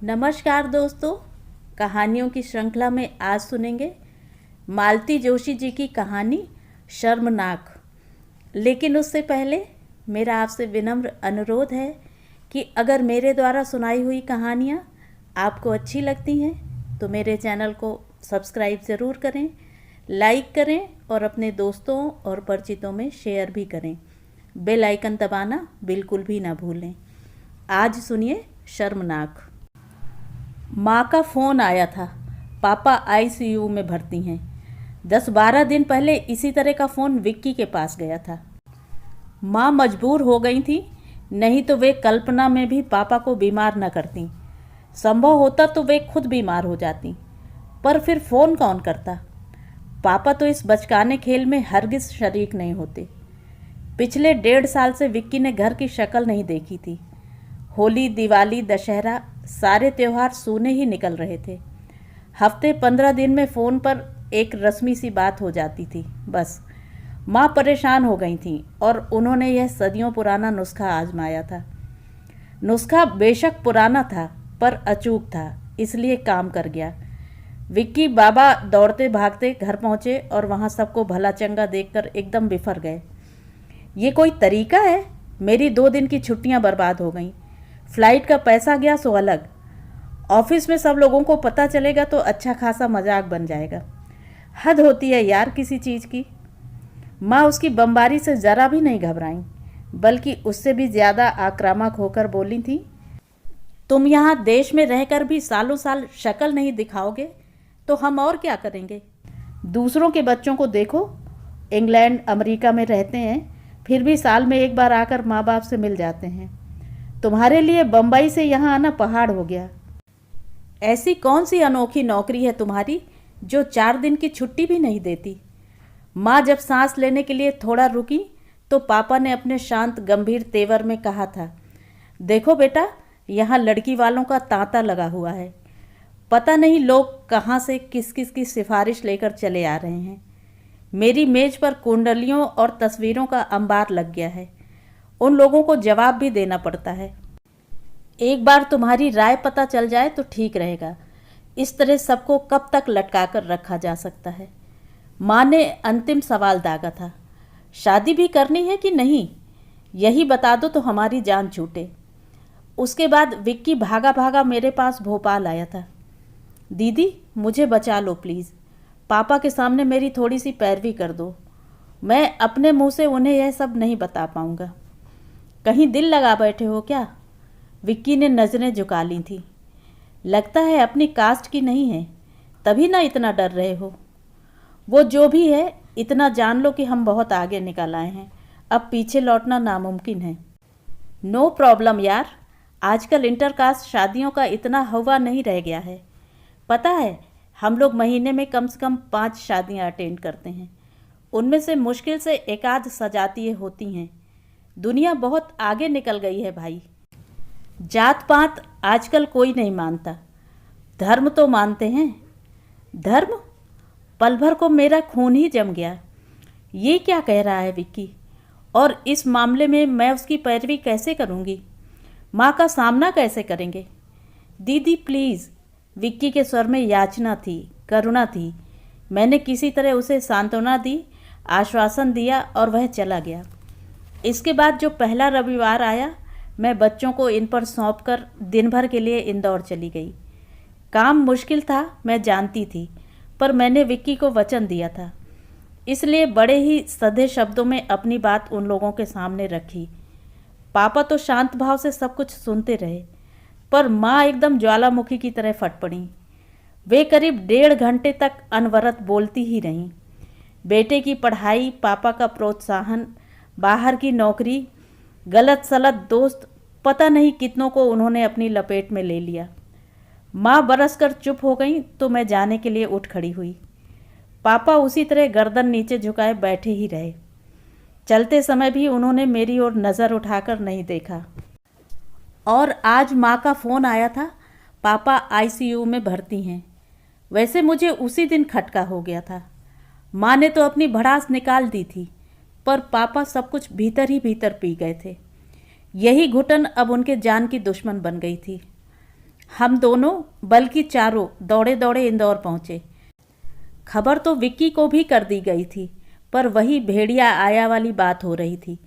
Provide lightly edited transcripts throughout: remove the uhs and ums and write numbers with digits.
नमस्कार दोस्तों, कहानियों की श्रृंखला में आज सुनेंगे मालती जोशी जी की कहानी शर्मनाक। लेकिन उससे पहले मेरा आपसे विनम्र अनुरोध है कि अगर मेरे द्वारा सुनाई हुई कहानियाँ आपको अच्छी लगती हैं तो मेरे चैनल को सब्सक्राइब ज़रूर करें, लाइक करें और अपने दोस्तों और परिचितों में शेयर भी करें। बेल आइकन दबाना बिल्कुल भी ना भूलें। आज सुनिए शर्मनाक। माँ का फ़ोन आया था। पापा आईसीयू में भर्ती हैं। 10-12 दिन पहले इसी तरह का फ़ोन विक्की के पास गया था। माँ मजबूर हो गई थी, नहीं तो वे कल्पना में भी पापा को बीमार न करती। संभव होता तो वे खुद बीमार हो जाती, पर फिर फ़ोन कौन करता। पापा तो इस बचकाने खेल में हरगिज़ शरीक नहीं होते। पिछले 1.5 साल से विक्की ने घर की शक्ल नहीं देखी थी। होली, दिवाली, दशहरा सारे त्यौहार सूने ही निकल रहे थे। हफ्ते 15 दिन में फ़ोन पर एक रस्मी सी बात हो जाती थी, बस। माँ परेशान हो गई थीं और उन्होंने यह सदियों पुराना नुस्खा आजमाया था। नुस्खा बेशक पुराना था पर अचूक था, इसलिए काम कर गया। विक्की बाबा दौड़ते भागते घर पहुँचे और वहाँ सबको भला चंगा देखकर एकदम बिफर गए। ये कोई तरीका है? मेरी 2 दिन की छुट्टियाँ बर्बाद हो गईं। फ्लाइट का पैसा गया सो अलग। ऑफिस में सब लोगों को पता चलेगा तो अच्छा खासा मजाक बन जाएगा। हद होती है यार किसी चीज़ की। माँ उसकी बमबारी से ज़रा भी नहीं घबराईं, बल्कि उससे भी ज़्यादा आक्रामक होकर बोली थी, तुम यहाँ देश में रहकर भी सालों साल शक्ल नहीं दिखाओगे तो हम और क्या करेंगे। दूसरों के बच्चों को देखो, इंग्लैंड अमेरिका में रहते हैं, फिर भी साल में एक बार आकर माँ बाप से मिल जाते हैं। तुम्हारे लिए बम्बई से यहाँ आना पहाड़ हो गया। ऐसी कौन सी अनोखी नौकरी है तुम्हारी जो 4 दिन की छुट्टी भी नहीं देती। माँ जब सांस लेने के लिए थोड़ा रुकी तो पापा ने अपने शांत गंभीर तेवर में कहा था, देखो बेटा, यहाँ लड़की वालों का तांता लगा हुआ है। पता नहीं लोग कहाँ से किस किस की सिफारिश लेकर चले आ रहे हैं। मेरी मेज पर कुंडलियों और तस्वीरों का अंबार लग गया है। उन लोगों को जवाब भी देना पड़ता है। एक बार तुम्हारी राय पता चल जाए तो ठीक रहेगा। इस तरह सबको कब तक लटका कर रखा जा सकता है। माँ ने अंतिम सवाल दागा था, शादी भी करनी है कि नहीं, यही बता दो तो हमारी जान छूटे। उसके बाद विक्की भागा भागा मेरे पास भोपाल आया था। दीदी मुझे बचा लो प्लीज़, पापा के सामने मेरी थोड़ी सी पैरवी कर दो। मैं अपने मुंह से उन्हें यह सब नहीं बता पाऊँगा। कहीं दिल लगा बैठे हो क्या? विक्की ने नज़रें झुका ली थी। लगता है अपनी कास्ट की नहीं है, तभी ना इतना डर रहे हो। वो जो भी है, इतना जान लो कि हम बहुत आगे निकल आए हैं। अब पीछे लौटना नामुमकिन है। नो प्रॉब्लम यार, आजकल इंटरकास्ट शादियों का इतना हवा नहीं रह गया है। पता है, हम लोग महीने में कम से कम 5 शादियां अटेंड करते हैं। उनमें से मुश्किल से एक आध सजातियाँ होती हैं। दुनिया बहुत आगे निकल गई है भाई। जात पात आजकल कोई नहीं मानता, धर्म तो मानते हैं। धर्म? पल भर को मेरा खून ही जम गया। ये क्या कह रहा है विक्की? और इस मामले में मैं उसकी पैरवी कैसे करूँगी? माँ का सामना कैसे करेंगे? दीदी प्लीज़। विक्की के स्वर में याचना थी, करुणा थी। मैंने किसी तरह उसे सांत्वना दी, आश्वासन दिया और वह चला गया। इसके बाद जो पहला रविवार आया, मैं बच्चों को इन पर सौंपकर दिन भर के लिए इंदौर चली गई। काम मुश्किल था, मैं जानती थी, पर मैंने विक्की को वचन दिया था, इसलिए बड़े ही सधे शब्दों में अपनी बात उन लोगों के सामने रखी। पापा तो शांत भाव से सब कुछ सुनते रहे, पर माँ एकदम ज्वालामुखी की तरह फट पड़ी। वे करीब 1.5 घंटे तक अनवरत बोलती ही रहीं। बेटे की पढ़ाई, पापा का प्रोत्साहन, बाहर की नौकरी, गलत सलत दोस्त, पता नहीं कितनों को उन्होंने अपनी लपेट में ले लिया। माँ बरस कर चुप हो गई तो मैं जाने के लिए उठ खड़ी हुई। पापा उसी तरह गर्दन नीचे झुकाए बैठे ही रहे। चलते समय भी उन्होंने मेरी ओर नज़र उठाकर नहीं देखा। और आज माँ का फ़ोन आया था, पापा आईसीयू में भर्ती हैं। वैसे मुझे उसी दिन खटका हो गया था। माँ ने तो अपनी भड़ास निकाल दी थी, पर पापा सब कुछ भीतर ही भीतर पी गए थे। यही घुटन अब उनके जान की दुश्मन बन गई थी। हम दोनों बल्कि चारों दौड़े दौड़े इंदौर पहुँचे। खबर तो विक्की को भी कर दी गई थी, पर वही भेड़िया आया वाली बात हो रही थी।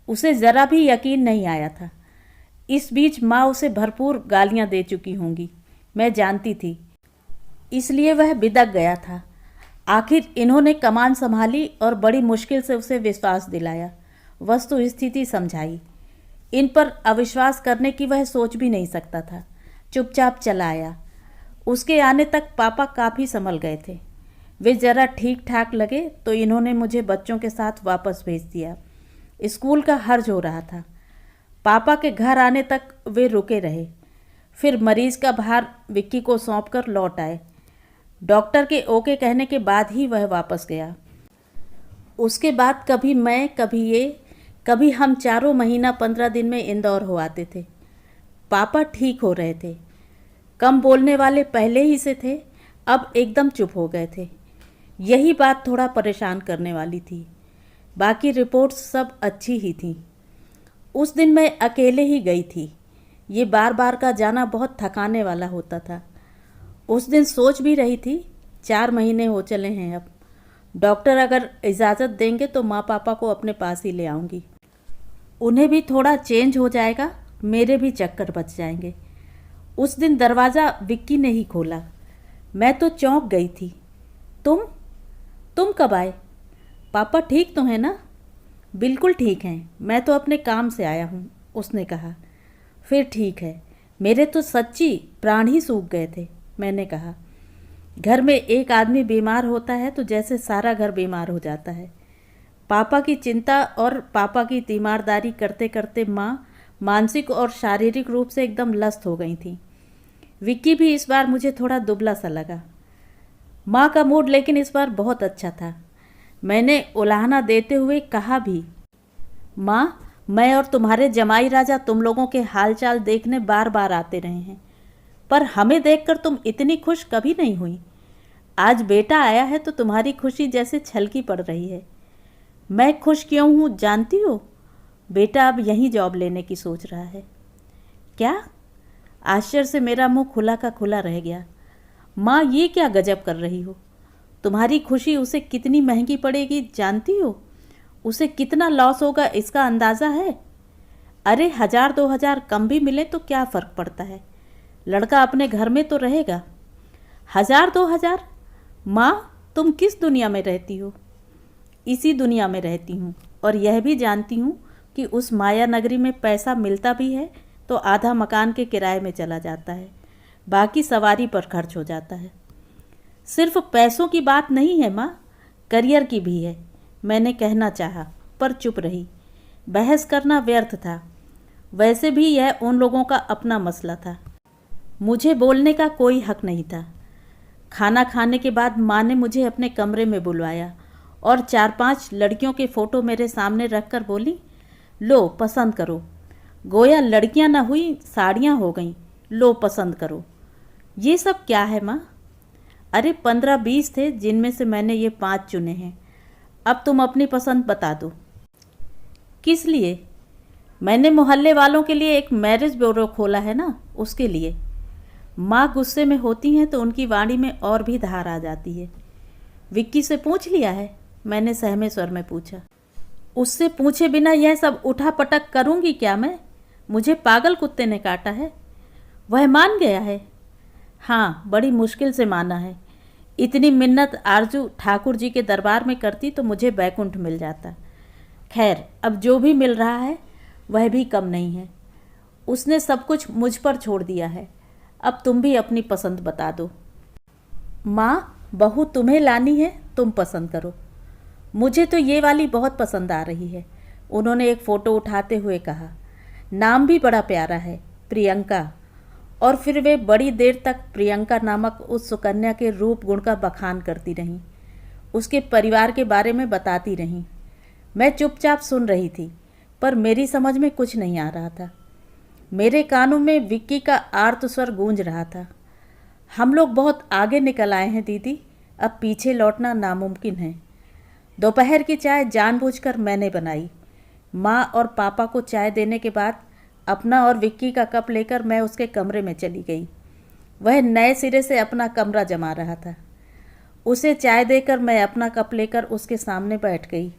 उसे ज़रा भी यकीन नहीं आया था। इस बीच माँ उसे भरपूर गालियाँ दे चुकी होंगी, मैं जानती थी, इसलिए वह बिदक गया था। आखिर इन्होंने कमान संभाली और बड़ी मुश्किल से उसे विश्वास दिलाया, वस्तु स्थिति समझाई। इन पर अविश्वास करने की वह सोच भी नहीं सकता था। चुपचाप चला आया। उसके आने तक पापा काफ़ी संभल गए थे। वे ज़रा ठीक ठाक लगे तो इन्होंने मुझे बच्चों के साथ वापस भेज दिया। स्कूल का हर्ज हो रहा था। पापा के घर आने तक वे रुके रहे। फिर मरीज का भार विक्की को सौंपकर लौट आए। डॉक्टर के ओके कहने के बाद ही वह वापस गया। उसके बाद कभी मैं, कभी ये, कभी हम चारों महीना 15 दिन में इंदौर हो आते थे। पापा ठीक हो रहे थे। कम बोलने वाले पहले ही से थे, अब एकदम चुप हो गए थे। यही बात थोड़ा परेशान करने वाली थी। बाकी रिपोर्ट्स सब अच्छी ही थीं। उस दिन मैं अकेले ही गई थी। ये बार बार का जाना बहुत थकाने वाला होता था। उस दिन सोच भी रही थी, 4 महीने हो चले हैं अब। डॉक्टर अगर इजाज़त देंगे तो माँ पापा को अपने पास ही ले आऊँगी। उन्हें भी थोड़ा चेंज हो जाएगा, मेरे भी चक्कर बच जाएंगे। उस दिन दरवाज़ा विक्की ने ही खोला। मैं तो चौंक गई थी। तुम कब आए? पापा ठीक तो हैं ना? बिल्कुल ठीक हैं, मैं तो अपने काम से आया हूँ, उसने कहा। फिर ठीक है। मेरे तो सच्ची प्राण ही सूख गए थे, मैंने कहा। घर में एक आदमी बीमार होता है तो जैसे सारा घर बीमार हो जाता है। पापा की चिंता और पापा की तीमारदारी करते करते माँ मानसिक और शारीरिक रूप से एकदम लस्त हो गई थी। विक्की भी इस बार मुझे थोड़ा दुबला सा लगा। माँ का मूड लेकिन इस बार बहुत अच्छा था। मैंने उलाहना देते हुए कहा भी, माँ, मैं और तुम्हारे जमाई राजा तुम लोगों के हालचाल देखने बार बार आते रहे हैं, पर हमें देखकर तुम इतनी खुश कभी नहीं हुई। आज बेटा आया है तो तुम्हारी खुशी जैसे छलकी पड़ रही है। मैं खुश क्यों हूँ जानती हो? बेटा अब यहीं जॉब लेने की सोच रहा है। क्या? आश्चर्य से मेरा मुंह खुला का खुला रह गया। माँ, ये क्या गजब कर रही हो? तुम्हारी खुशी उसे कितनी महंगी पड़ेगी जानती हो? उसे कितना लॉस होगा इसका अंदाज़ा है? अरे 1000-2000 कम भी मिले तो क्या फ़र्क पड़ता है, लड़का अपने घर में तो रहेगा। 1000-2000? माँ, तुम किस दुनिया में रहती हो? इसी दुनिया में रहती हूँ, और यह भी जानती हूँ कि उस माया नगरी में पैसा मिलता भी है तो आधा मकान के किराए में चला जाता है, बाकी सवारी पर खर्च हो जाता है। सिर्फ पैसों की बात नहीं है माँ, करियर की भी है, मैंने कहना चाहा पर चुप रही। बहस करना व्यर्थ था। वैसे भी यह उन लोगों का अपना मसला था, मुझे बोलने का कोई हक नहीं था। खाना खाने के बाद माँ ने मुझे अपने कमरे में बुलवाया और 4-5 लड़कियों के फ़ोटो मेरे सामने रखकर बोली, लो पसंद करो। गोया लड़कियां न हुई साड़ियाँ हो गईं, लो पसंद करो। ये सब क्या है माँ? अरे 15-20 थे जिनमें से मैंने ये 5 चुने हैं। अब तुम अपनी पसंद बता दो। किस लिए? मैंने मोहल्ले वालों के लिए एक मैरिज ब्यूरो खोला है ना, उसके लिए। माँ गुस्से में होती हैं तो उनकी वाणी में और भी धार आ जाती है। विक्की से पूछ लिया है? मैंने सहमे स्वर में पूछा। उससे पूछे बिना यह सब उठा पटक करूँगी क्या मैं? मुझे पागल कुत्ते ने काटा है। वह मान गया है? हाँ, बड़ी मुश्किल से माना है। इतनी मिन्नत आरजू ठाकुर जी के दरबार में करती तो मुझे बैकुंठ मिल जाता। खैर, अब जो भी मिल रहा है वह भी कम नहीं है। उसने सब कुछ मुझ पर छोड़ दिया है। अब तुम भी अपनी पसंद बता दो। माँ, बहू तुम्हें लानी है, तुम पसंद करो। मुझे तो ये वाली बहुत पसंद आ रही है, उन्होंने एक फ़ोटो उठाते हुए कहा। नाम भी बड़ा प्यारा है, प्रियंका। और फिर वे बड़ी देर तक प्रियंका नामक उस सुकन्या के रूप गुण का बखान करती रहीं, उसके परिवार के बारे में बताती रहीं। मैं चुपचाप सुन रही थी, पर मेरी समझ में कुछ नहीं आ रहा था। मेरे कानों में विक्की का आर्त स्वर गूंज रहा था। हम लोग बहुत आगे निकल आए हैं दीदी, अब पीछे लौटना नामुमकिन है। दोपहर की चाय जानबूझकर मैंने बनाई। माँ और पापा को चाय देने के बाद अपना और विक्की का कप लेकर मैं उसके कमरे में चली गई। वह नए सिरे से अपना कमरा जमा रहा था। उसे चाय देकर मैं अपना कप लेकर उसके सामने बैठ गई।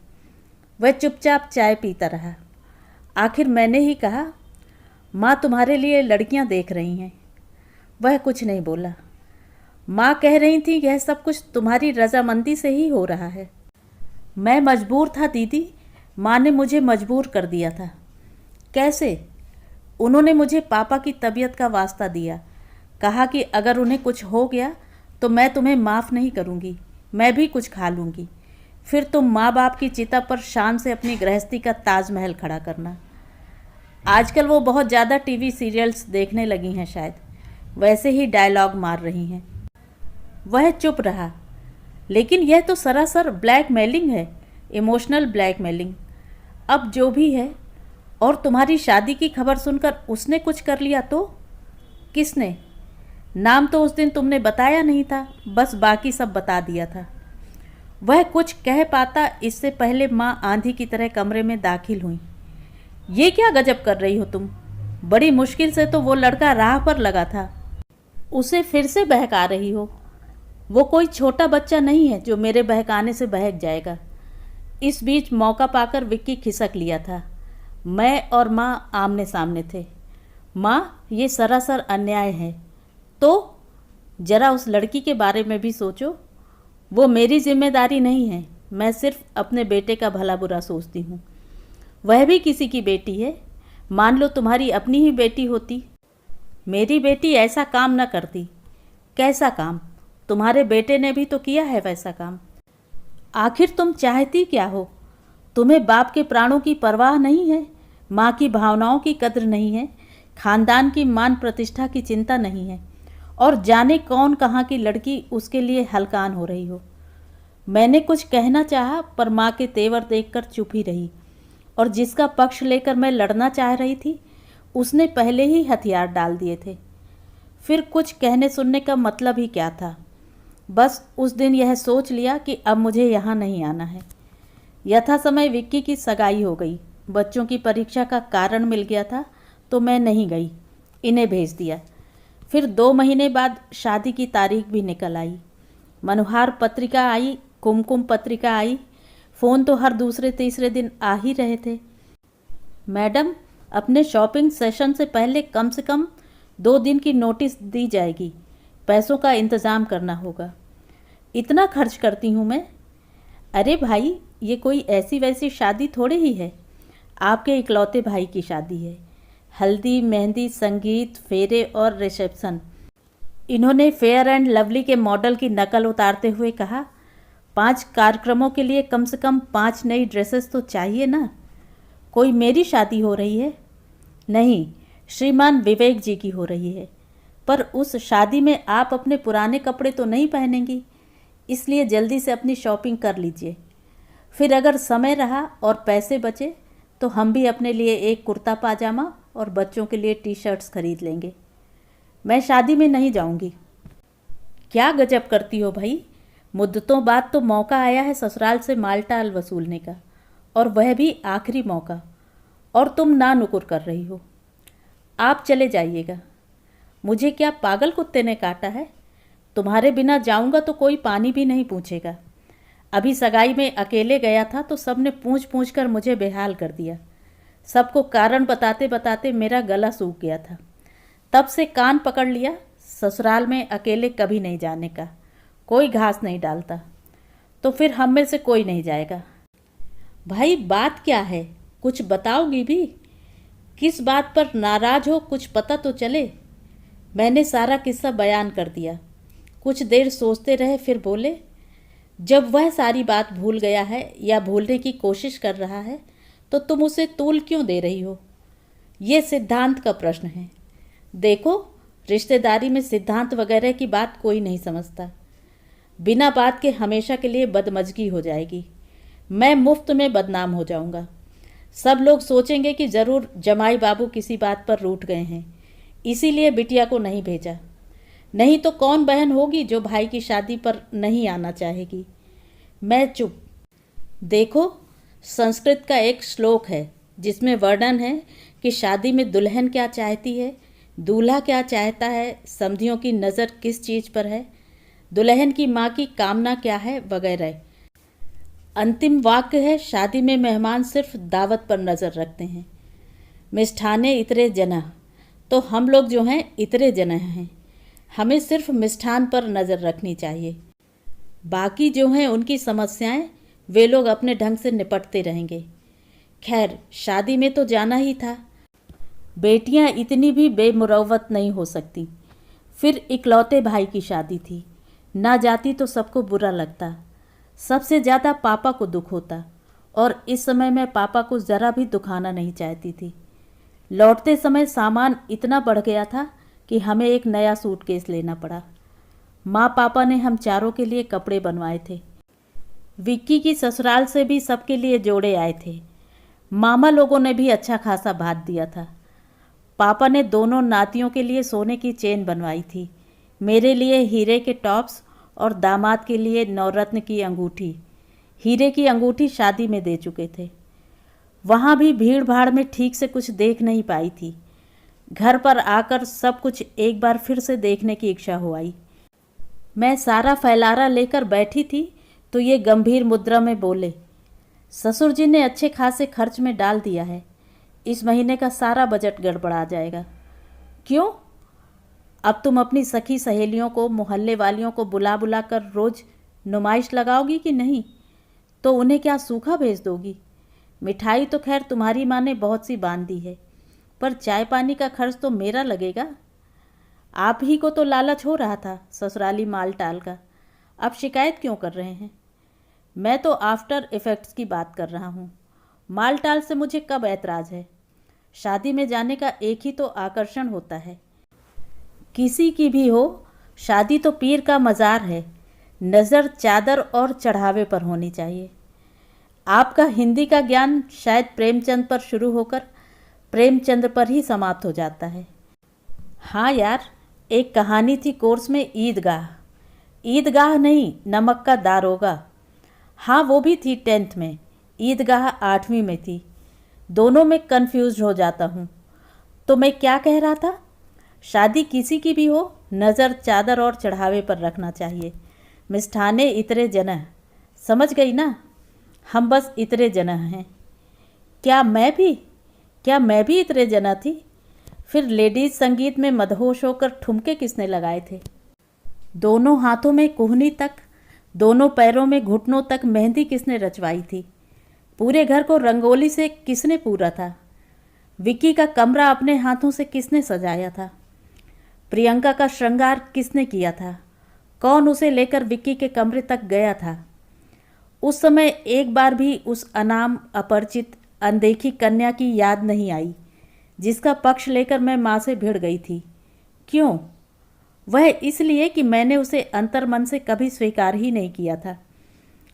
वह चुपचाप चाय पीता रहा। आखिर मैंने ही कहा, माँ तुम्हारे लिए लड़कियाँ देख रही हैं। वह कुछ नहीं बोला। माँ कह रही थी यह सब कुछ तुम्हारी रजामंदी से ही हो रहा है। मैं मजबूर था दीदी, माँ ने मुझे मजबूर कर दिया था। कैसे? उन्होंने मुझे पापा की तबीयत का वास्ता दिया। कहा कि अगर उन्हें कुछ हो गया तो मैं तुम्हें माफ़ नहीं करूँगी, मैं भी कुछ खा लूँगी। फिर तुम माँ बाप की चिता पर शान से अपनी गृहस्थी का ताजमहल खड़ा करना। आजकल वो बहुत ज़्यादा टीवी सीरियल्स देखने लगी हैं शायद, वैसे ही डायलॉग मार रही हैं। वह चुप रहा। लेकिन यह तो सरासर ब्लैकमेलिंग है, इमोशनल ब्लैकमेलिंग। अब जो भी है, और तुम्हारी शादी की खबर सुनकर उसने कुछ कर लिया तो? किसने? नाम तो उस दिन तुमने बताया नहीं था, बस बाकी सब बता दिया था। वह कुछ कह पाता इससे पहले माँ आंधी की तरह कमरे में दाखिल हुई। ये क्या गजब कर रही हो तुम? बड़ी मुश्किल से तो वो लड़का राह पर लगा था, उसे फिर से बहका रही हो। वो कोई छोटा बच्चा नहीं है जो मेरे बहकाने से बहक जाएगा। इस बीच मौका पाकर विक्की खिसक लिया था। मैं और माँ आमने सामने थे। माँ, ये सरासर अन्याय है। तो जरा उस लड़की के बारे में भी सोचो। वो मेरी जिम्मेदारी नहीं है, मैं सिर्फ अपने बेटे का भला बुरा सोचती हूँ। वह भी किसी की बेटी है। मान लो तुम्हारी अपनी ही बेटी होती, मेरी बेटी ऐसा काम न करती। कैसा काम? तुम्हारे बेटे ने भी तो किया है वैसा काम। आखिर तुम चाहती क्या हो? तुम्हें बाप के प्राणों की परवाह नहीं है, माँ की भावनाओं की कद्र नहीं है, खानदान की मान प्रतिष्ठा की चिंता नहीं है, और जाने कौन कहाँ की लड़की उसके लिए हलकान हो रही हो। मैंने कुछ कहना चाहा पर माँ के तेवर देखकर चुप ही रही, और जिसका पक्ष लेकर मैं लड़ना चाह रही थी उसने पहले ही हथियार डाल दिए थे। फिर कुछ कहने सुनने का मतलब ही क्या था। बस उस दिन यह सोच लिया कि अब मुझे यहाँ नहीं आना है। यथा समय विक्की की सगाई हो गई, बच्चों की परीक्षा का कारण मिल गया था तो मैं नहीं गई, इन्हें भेज दिया। फिर 2 महीने बाद शादी की तारीख भी निकल आई। मनोहार पत्रिका आई, कुमकुम पत्रिका आई, फ़ोन तो हर दूसरे तीसरे दिन आ ही रहे थे। मैडम, अपने शॉपिंग सेशन से पहले कम से कम 2 दिन की नोटिस दी जाएगी, पैसों का इंतज़ाम करना होगा। इतना खर्च करती हूँ मैं? अरे भाई, ये कोई ऐसी वैसी शादी थोड़ी ही है, आपके इकलौते भाई की शादी है। हल्दी, मेहंदी, संगीत, फेरे और रिसेप्शन। इन्होंने फेयर एंड लवली के मॉडल की नकल उतारते हुए कहा, 5 कार्यक्रमों के लिए कम से कम 5 नई ड्रेसेस तो चाहिए ना। कोई मेरी शादी हो रही है? नहीं, श्रीमान विवेक जी की हो रही है। पर उस शादी में आप अपने पुराने कपड़े तो नहीं पहनेंगी, इसलिए जल्दी से अपनी शॉपिंग कर लीजिए। फिर अगर समय रहा और पैसे बचे तो हम भी अपने लिए एक कुर्ता पाजामा और बच्चों के लिए टी शर्ट्स खरीद लेंगे। मैं शादी में नहीं जाऊंगी। क्या गजब करती हो भाई, मुद्दतों बाद तो मौका आया है ससुराल से मालटाल वसूलने का, और वह भी आखिरी मौका, और तुम ना नुकुर कर रही हो। आप चले जाइएगा। मुझे क्या पागल कुत्ते ने काटा है? तुम्हारे बिना जाऊंगा तो कोई पानी भी नहीं पूछेगा। अभी सगाई में अकेले गया था तो सबने पूछ पूछ कर मुझे बेहाल कर दिया। सबको कारण बताते बताते मेरा गला सूख गया था। तब से कान पकड़ लिया, ससुराल में अकेले कभी नहीं जाने का। कोई घास नहीं डालता। तो फिर हम में से कोई नहीं जाएगा। भाई, बात क्या है? कुछ बताओगी भी? किस बात पर नाराज हो, कुछ पता तो चले। मैंने सारा किस्सा बयान कर दिया। कुछ देर सोचते रहे, फिर बोले, जब वह सारी बात भूल गया है या भूलने की कोशिश कर रहा है तो तुम उसे तूल क्यों दे रही हो? ये सिद्धांत का प्रश्न है। देखो, रिश्तेदारी में सिद्धांत वगैरह की बात कोई नहीं समझता। बिना बात के हमेशा के लिए बदमजगी हो जाएगी। मैं मुफ्त में बदनाम हो जाऊंगा। सब लोग सोचेंगे कि ज़रूर जमाई बाबू किसी बात पर रूठ गए हैं, इसीलिए बिटिया को नहीं भेजा। नहीं तो कौन बहन होगी जो भाई की शादी पर नहीं आना चाहेगी? मैं चुप। देखो, संस्कृत का एक श्लोक है जिसमें वर्णन है कि शादी में दुल्हन क्या चाहती है, दूल्हा क्या चाहता है, समधियों की नज़र किस चीज़ पर है, दुल्हन की माँ की कामना क्या है वगैरह। अंतिम वाक्य है, शादी में मेहमान सिर्फ दावत पर नज़र रखते हैं। मिष्ठाने इतरे जना, तो हम लोग जो हैं इतरे जने हैं, हमें सिर्फ मिष्ठान पर नज़र रखनी चाहिए। बाकी जो हैं उनकी समस्याएं वे लोग अपने ढंग से निपटते रहेंगे। खैर, शादी में तो जाना ही था। बेटियां इतनी भी बेमुरव्वत नहीं हो सकती। फिर इकलौते भाई की शादी थी, ना जाती तो सबको बुरा लगता, सबसे ज़्यादा पापा को दुख होता, और इस समय मैं पापा को ज़रा भी दुखाना नहीं चाहती थी। लौटते समय सामान इतना बढ़ गया था कि हमें एक नया सूटकेस लेना पड़ा। माँ पापा ने हम चारों के लिए कपड़े बनवाए थे। विक्की की ससुराल से भी सबके लिए जोड़े आए थे। मामा लोगों ने भी अच्छा खासा भात दिया था। पापा ने दोनों नातियों के लिए सोने की चेन बनवाई थी, मेरे लिए हीरे के टॉप्स और दामाद के लिए नवरत्न की अंगूठी। हीरे की अंगूठी शादी में दे चुके थे। वहाँ भी भीड़ भाड़ में ठीक से कुछ देख नहीं पाई थी। घर पर आकर सब कुछ एक बार फिर से देखने की इच्छा हो आई। मैं सारा फैलारा लेकर बैठी थी तो ये गंभीर मुद्रा में बोले, ससुर जी ने अच्छे खासे खर्च में डाल दिया है, इस महीने का सारा बजट गड़बड़ा जाएगा। क्यों? अब तुम अपनी सखी सहेलियों को, मोहल्ले वालियों को बुला बुला कर रोज़ नुमाइश लगाओगी कि नहीं? तो उन्हें क्या सूखा भेज दोगी? मिठाई तो खैर तुम्हारी माँ ने बहुत सी बांध दी है, पर चाय पानी का खर्च तो मेरा लगेगा। आप ही को तो लालच हो रहा था ससुराली माल टाल का, अब शिकायत क्यों कर रहे हैं? मैं तो आफ्टर इफ़ेक्ट्स की बात कर रहा हूँ। माल टाल से मुझे कब ऐतराज़ है? शादी में जाने का एक ही तो आकर्षण होता है। किसी की भी हो, शादी तो पीर का मज़ार है, नज़र चादर और चढ़ावे पर होनी चाहिए। आपका हिंदी का ज्ञान शायद प्रेमचंद पर शुरू होकर प्रेमचंद्र पर ही समाप्त हो जाता है। हाँ यार, एक कहानी थी कोर्स में, ईदगाह। ईदगाह नहीं, नमक का दारोगा। हाँ, वो भी थी 10th में। ईदगाह 8वीं में थी। दोनों में कंफ्यूज हो जाता हूँ। तो मैं क्या कह रहा था? शादी किसी की भी हो, नज़र चादर और चढ़ावे पर रखना चाहिए। मिष्ठाने इतरे जना, समझ गई ना? हम बस इतरे जना हैं। क्या मैं भी इतरे जना थी? फिर लेडीज़ संगीत में मदहोश होकर ठुमके किसने लगाए थे? दोनों हाथों में कुहनी तक, दोनों पैरों में घुटनों तक मेहंदी किसने रचवाई थी? पूरे घर को रंगोली से किसने पूरा था? विक्की का कमरा अपने हाथों से किसने सजाया था? प्रियंका का श्रृंगार किसने किया था? कौन उसे लेकर विक्की के कमरे तक गया था? उस समय एक बार भी उस अनाम, अपरिचित, अनदेखी कन्या की याद नहीं आई जिसका पक्ष लेकर मैं माँ से भिड़ गई थी। क्यों? वह इसलिए कि मैंने उसे अंतर्मन से कभी स्वीकार ही नहीं किया था।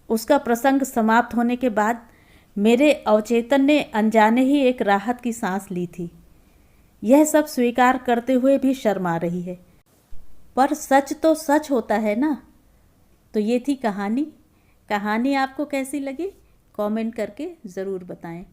उसका प्रसंग समाप्त होने के बाद मेरे अवचेतन ने अनजाने ही एक राहत की सांस ली थी। यह सब स्वीकार करते हुए भी शर्म आ रही है, पर सच तो सच होता है ना। तो ये थी कहानी। कहानी आपको कैसी लगी कमेंट करके ज़रूर बताएं।